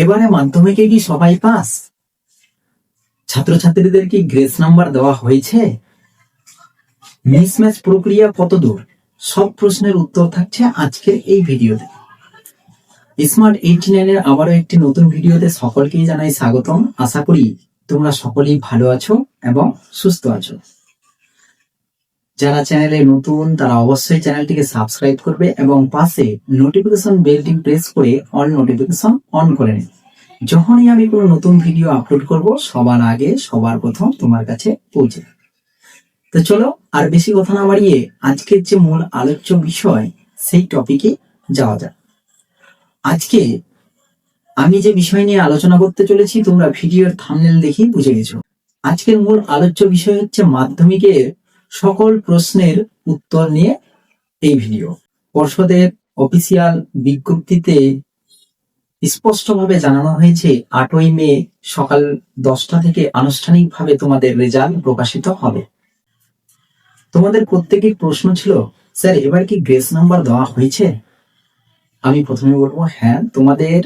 এবারে মাধ্যমিকে কি সবাই পাস? ছাত্রছাত্রীদের কি গ্রেস নাম্বার দেওয়া হয়েছে? মিসম্যাচ প্রক্রিয়া কতদূর? সব প্রশ্নের উত্তর থাকছে আজকের এই ভিডিওতে। স্মার্ট 89 এর আবারও একটি নতুন ভিডিওতে সকলকেই জানাই স্বাগতম। আশা করি তোমরা সকলেই ভালো আছো এবং সুস্থ আছো। যারা চ্যানেলে নতুন তারা অবশ্যই চ্যানেলটিকে সাবস্ক্রাইব করবে এবং পাশে নোটিফিকেশন বেলটি প্রেস করে অল নোটিফিকেশন অন করে নেবে। যখনই আমি কোনো নতুন ভিডিও আপলোড করব সবার আগে সবার প্রথম তোমার কাছে পৌঁছে। তো চলো আর বেশি কথা না বাড়িয়ে আজকের যে মূল আলোচ্য বিষয় সেই টপিকে যাওয়া যাক। আজকে আমি যে বিষয় নিয়ে আলোচনা করতে চলেছি তোমরা ভিডিওর থাম্বনেল দেখেই বুঝে গেছো। আজকের মূল আলোচ্য বিষয় হচ্ছে মাধ্যমিকের সকল প্রশ্নের উত্তর নিয়ে এই ভিডিও। পর্ষদের অফিসিয়াল বিজ্ঞপ্তিতে স্পষ্টভাবে জানানো হয়েছে 8ই মে সকাল 10টা থেকে আনুষ্ঠানিকভাবে তোমাদের রেজাল্ট প্রকাশিত হবে। তোমাদের প্রত্যেকের প্রশ্ন ছিল, স্যার এবার কি গ্রেস নাম্বার দেওয়া হয়েছে? আমি প্রথমে বলবো হ্যাঁ, তোমাদের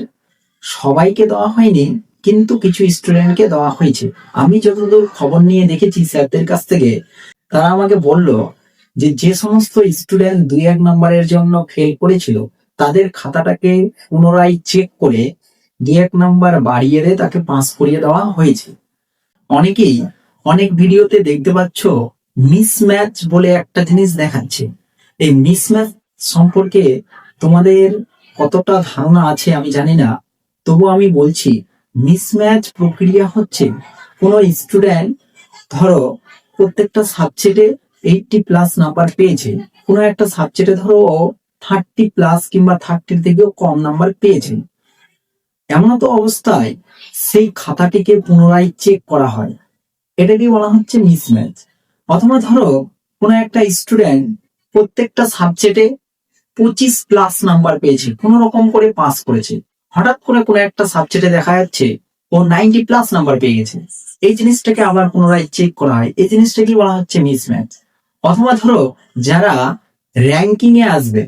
সবাইকে দেওয়া হয়নি, কিন্তু কিছু স্টুডেন্টকে দেওয়া হয়েছে। আমি যতদূর খবর নিয়ে দেখেছি স্যারদের কাছ থেকে, তারা আমাকে বলল যে সমস্ত স্টুডেন্ট 2-1 নম্বরের জন্য ফেল করেছিল তাদের খাতাটাকে পুনরায় চেক করে 2-1 নম্বর বাড়িয়ে দিয়ে তাকে পাস করিয়ে দেওয়া হয়েছে। অনেকেই অনেক ভিডিওতে দেখতে পাচ্ছ মিসম্যাচ বলে একটা জিনিস দেখাচ্ছে। এই মিসম্যাচ সম্পর্কে তোমাদের কতটা ধারণা আছে আমি জানি না, তবু আমি বলছি মিসম্যাচ প্রক্রিয়া হচ্ছে কোনো স্টুডেন্ট ধরো প্রত্যেকটা সাবজেক্টে 80+ নাম্বার পেয়েছে, কোনো একটা সাবজেক্টে ধরো 30+ কিংবা 30 থেকেও কম নাম্বার পেয়েছে। এমন তো অবস্থায় সেই খাতাটিকে পুনরায় চেক করা হয়, এটাকে বলা হচ্ছে মিসম্যাচ। অথবা ধরো কোনো একটা স্টুডেন্ট প্রত্যেকটা সাবজেক্টে 25+ নাম্বার পেয়েছে, কোনো রকম করে পাস করেছে, হঠাৎ করে কোনো একটা সাবজেক্টে দেখা যাচ্ছে ও 90+ নাম্বার পেয়ে গেছে, এই জিনিসটাকে আবার পুনরায় চেক করা হয়, এই জিনিসটাকে বলা হচ্ছে মিসম্যাচ। অথবা ধরো যারা র্যাঙ্কিং এ আসবে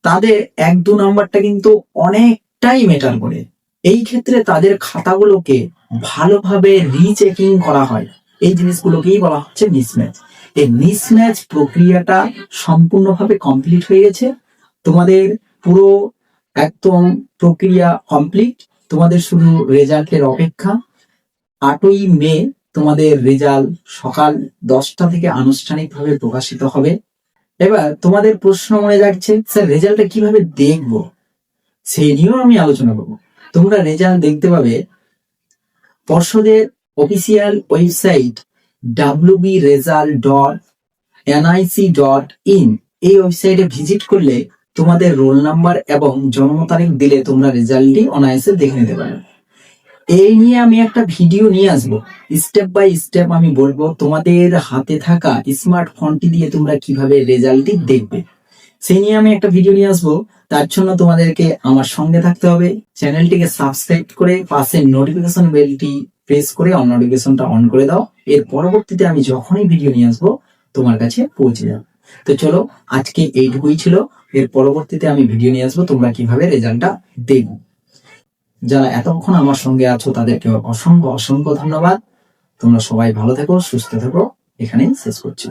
তাদের 1-2 নাম্বারটা কিন্তু অনেকটাই ম্যাটার করে, এই ক্ষেত্রে তাদের খাতাগুলোকে ভালোভাবে রিচেকিং করা হয়, এই জিনিসগুলোকেই বলা হচ্ছে মিসম্যাচ। এই মিসম্যাচ প্রক্রিয়াটা সম্পূর্ণভাবে কমপ্লিট হয়ে গেছে। তোমাদের পুরো একদম প্রক্রিয়া কমপ্লিট, তোমাদের শুধু রেজাল্টের অপেক্ষা। 8ই মে তোমাদের রেজাল্ট সকাল 10টা থেকে আনুষ্ঠানিকভাবে প্রকাশিত হবে। এবার তোমাদের প্রশ্ন মনে যাচ্ছে, স্যার রেজাল্টটা কিভাবে দেখবো? সেই নিয়েও আমি আলোচনা করবো। তোমরা রেজাল্ট দেখতে পাবে পর্ষদের অফিসিয়াল ওয়েবসাইট wbresult.nic.in, এই ওয়েবসাইটে ভিজিট করলে তোমাদের রোল নাম্বার এবং জন্ম তারিখ দিলে তোমরা রেজাল্টটি অনায়াসে দেখে নিতে পারবে। এই নিয়ে আমি একটা ভিডিও নিয়ে আসবো, স্টেপ বাই স্টেপ আমি বলবো তোমাদের হাতে থাকা স্মার্টফোনটি দিয়ে তোমরা কিভাবে রেজাল্টটি দেখবে, সেই নিয়ে আমি একটা ভিডিও নিয়ে আসবো। তার জন্য তোমাদেরকে আমার সঙ্গে থাকতে হবে, চ্যানেলটিকে সাবস্ক্রাইব করে পাশে নোটিফিকেশন বেলটি প্রেস করে অন নোটিফিকেশনটা অন করে দাও। এর পরবর্তীতে আমি যখনই ভিডিও নিয়ে আসবো তোমার কাছে পৌঁছে যাবে। তো চলো আজকে এইটুকুই ছিল, এর পরবর্তীতে আমি ভিডিও নিয়ে আসবো তোমরা কিভাবে রেজাল্টটা দেখবে। যারা এতক্ষণ আমার সঙ্গে আছো তাদেরকে অসংখ্য অসংখ্য ধন্যবাদ। তোমরা সবাই ভালো থেকো, সুস্থ থেকো, এখানেই শেষ করছি।